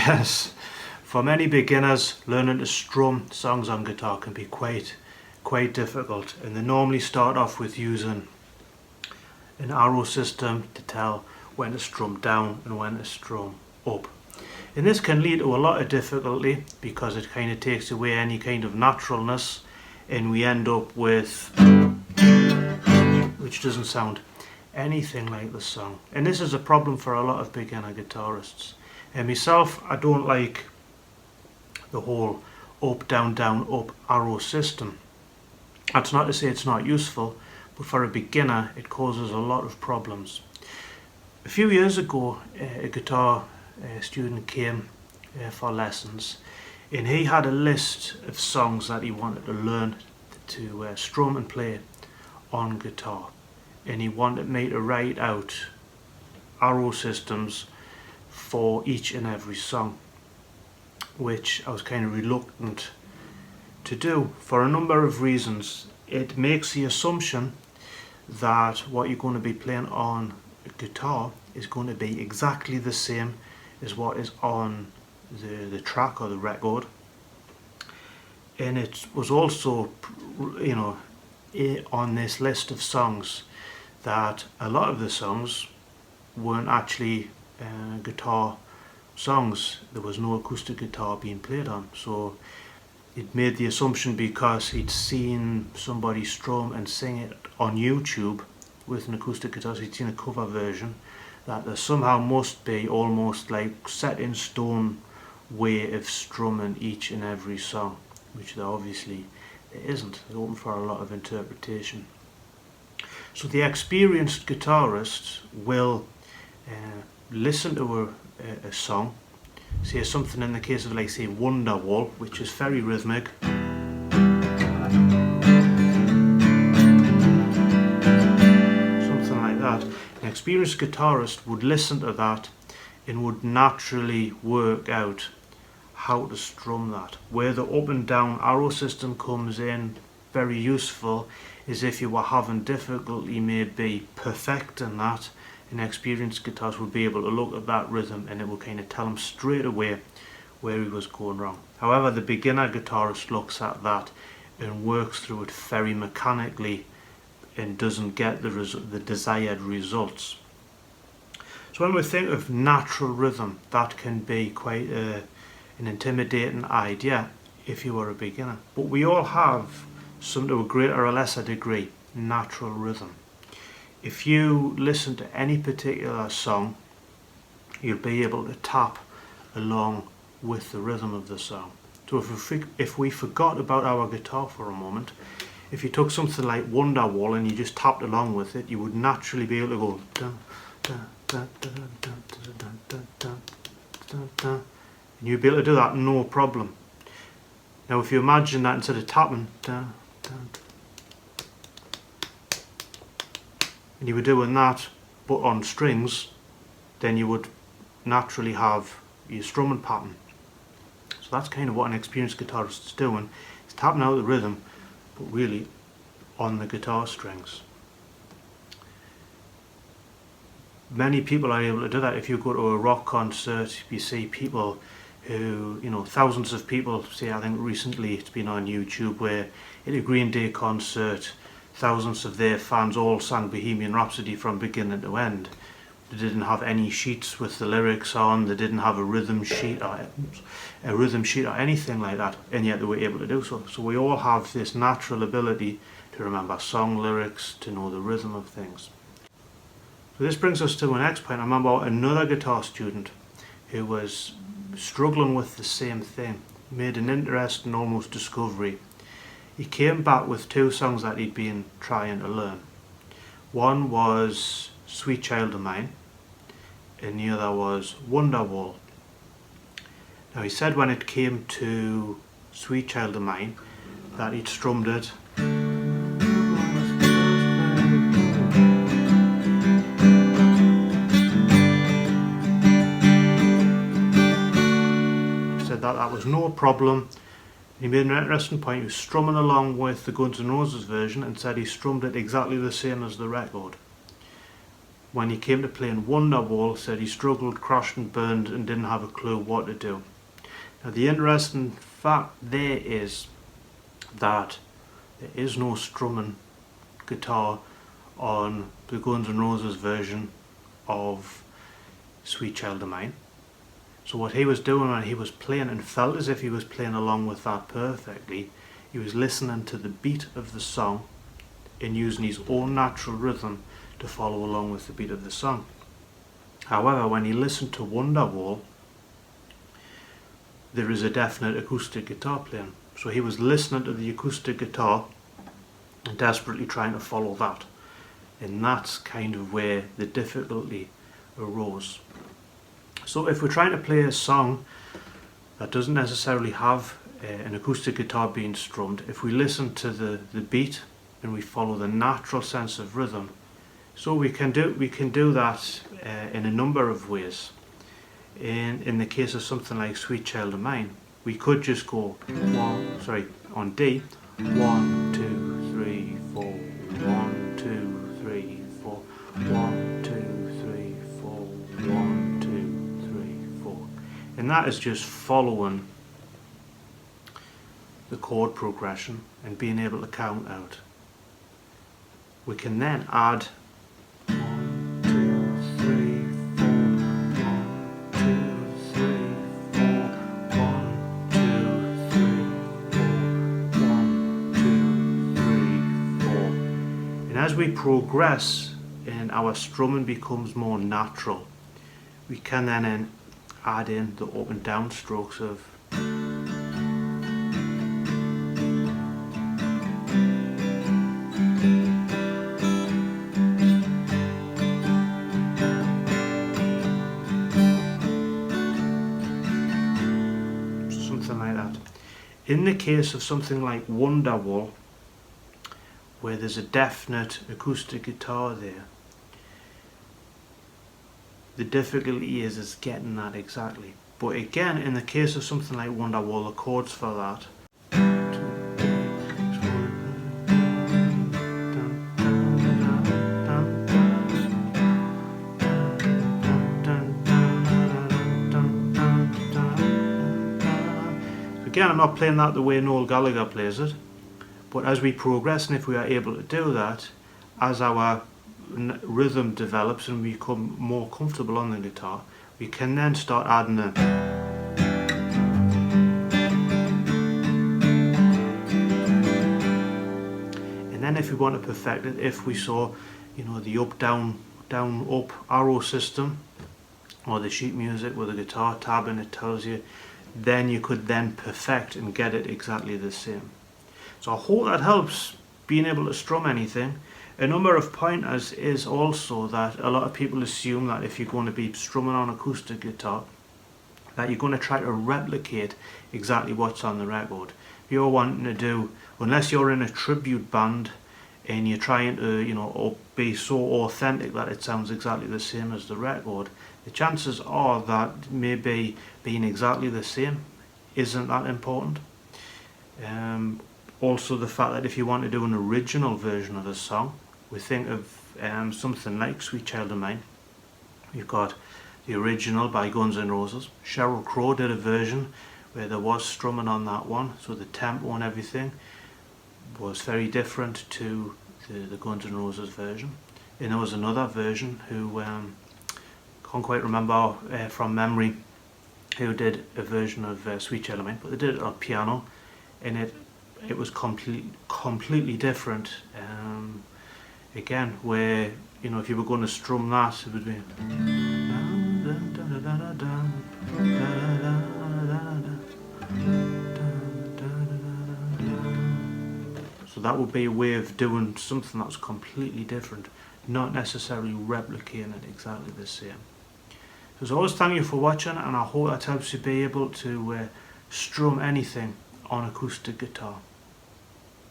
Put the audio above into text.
Yes, for many beginners, learning to strum songs on guitar can be quite difficult, and they normally start off with using an arrow system to tell when to strum down and when to strum up. And this can lead to a lot of difficulty because it kind of takes away any kind of naturalness, and we end up with which doesn't sound anything like the song. And this is a problem for a lot of beginner guitarists. And myself, I don't like the whole up, down, up arrow system. That's not to say it's not useful, but for a beginner it causes a lot of problems. A few years ago, a guitar student came for lessons, and he had a list of songs that he wanted to learn to strum and play on guitar, and he wanted me to write out arrow systems for each and every song, which I was kind of reluctant to do for a number of reasons. It makes the assumption that what you're going to be playing on a guitar is going to be exactly the same as what is on the track or the record. And it was also, you know, on this list of songs that a lot of the songs weren't actually guitar songs. There was no acoustic guitar being played on, so it made the assumption, because he'd seen somebody strum and sing it on YouTube with an acoustic guitar, so he'd seen a cover version, that there somehow must be almost like set in stone way of strumming each and every song, which there obviously it isn't. It's open for a lot of interpretation. So the experienced guitarist will listen to a song, say something in the case of, like, say, Wonderwall, which is very rhythmic, something like that. An experienced guitarist would listen to that and would naturally work out how to strum that. Where the up and down arrow system comes in very useful is if you were having difficulty maybe perfecting that. An experienced guitarist would be able to look at that rhythm and it will kind of tell him straight away where he was going wrong. However, the beginner guitarist looks at that and works through it very mechanically and doesn't get the desired results. So when we think of natural rhythm, that can be quite an intimidating idea if you are a beginner. But we all have, some to a greater or lesser degree, natural rhythm. If you listen to any particular song, you'll be able to tap along with the rhythm of the song. So if we forgot about our guitar for a moment, if you took something like Wonderwall and you just tapped along with it, you would naturally be able to go dun, dun, dun, dun, dun, dun, dun, dun, dun, dun, dun, and you'd be able to do that no problem. Now if you imagine that instead of tapping dun, dun, and you were doing that but on strings, then you would naturally have your strumming pattern. So that's kind of what an experienced guitarist is doing. It's tapping out the rhythm, but really on the guitar strings. Many people are able to do that. If you go to a rock concert, you see people who, you know, thousands of people, say, I think recently it's been on YouTube, where at a Green Day concert, thousands of their fans all sang Bohemian Rhapsody from beginning to end. They didn't have any sheets with the lyrics on, they didn't have a rhythm sheet or anything like that, and yet they were able to do so. So we all have this natural ability to remember song lyrics, to know the rhythm of things. So this brings us to the next point. I remember another guitar student who was struggling with the same thing, made an interesting almost discovery. He came back with two songs that he'd been trying to learn. One was Sweet Child of Mine, and the other was Wonderwall. Now he said when it came to Sweet Child of Mine that he'd strummed it that was no problem. He made an interesting point. He was strumming along with the Guns N' Roses version and said he strummed it exactly the same as the record. when he came to playing Wonderwall, said he struggled, crashed and burned and didn't have a clue what to do. Now the interesting fact there is that there is no strumming guitar on the Guns N' Roses version of Sweet Child of Mine. So what he was doing when he was playing, and felt as if he was playing along with that perfectly, he was listening to the beat of the song and using his own natural rhythm to follow along with the beat of the song. However, when he listened to Wonderwall, there is a definite acoustic guitar playing. So he was listening to the acoustic guitar and desperately trying to follow that. And that's kind of where the difficulty arose. So if we're trying to play a song that doesn't necessarily have an acoustic guitar being strummed, if we listen to the beat and we follow the natural sense of rhythm, so we can do that in a number of ways. In the case of something like Sweet Child of Mine, we could just go on D, 1, 2, 3, 4, 1, 2, 3, 4, 1, 2, 3, 4, 1, 2, 3, 4. And that is just following the chord progression and being able to count out. We can then add 1, 2, 3, 4, 1, 2, 3, 4, 1, 2, 3, 4, 1, 2, 3, 4. And as we progress and our strumming becomes more natural, we can then add in the up and down strokes of something like that. In the case of something like Wonderwall, where there's a definite acoustic guitar there, the difficulty is getting that exactly. But again, in the case of something like Wonderwall, the chords for that again, I'm not playing that the way Noel Gallagher plays it, but as we progress, and if we are able to do that, as our rhythm develops and we become more comfortable on the guitar, we can then start adding the and then if we want to perfect it, if we saw, the up down up arrow system or the sheet music with a guitar tab and it tells you, then you could then perfect and get it exactly the same. So I hope that helps being able to strum anything. A number of pointers is also that a lot of people assume that if you're going to be strumming on acoustic guitar, that you're going to try to replicate exactly what's on the record. If you're wanting to do, unless you're in a tribute band and you're trying to, be so authentic that it sounds exactly the same as the record, the chances are that maybe being exactly the same isn't that important. Also the fact that if you want to do an original version of a song, we think of something like Sweet Child of Mine. You've got the original by Guns N' Roses. Sheryl Crow did a version where there was strumming on that one, so the tempo and everything was very different to the Guns N' Roses version. And there was another version who, can't quite remember from memory, who did a version of Sweet Child of Mine, but they did it on piano, and it was completely different. Again, where if you were going to strum that, it would be so that would be a way of doing something that's completely different, not necessarily replicating it exactly the same. So as always, thank you for watching, and I hope that helps you be able to strum anything on acoustic guitar.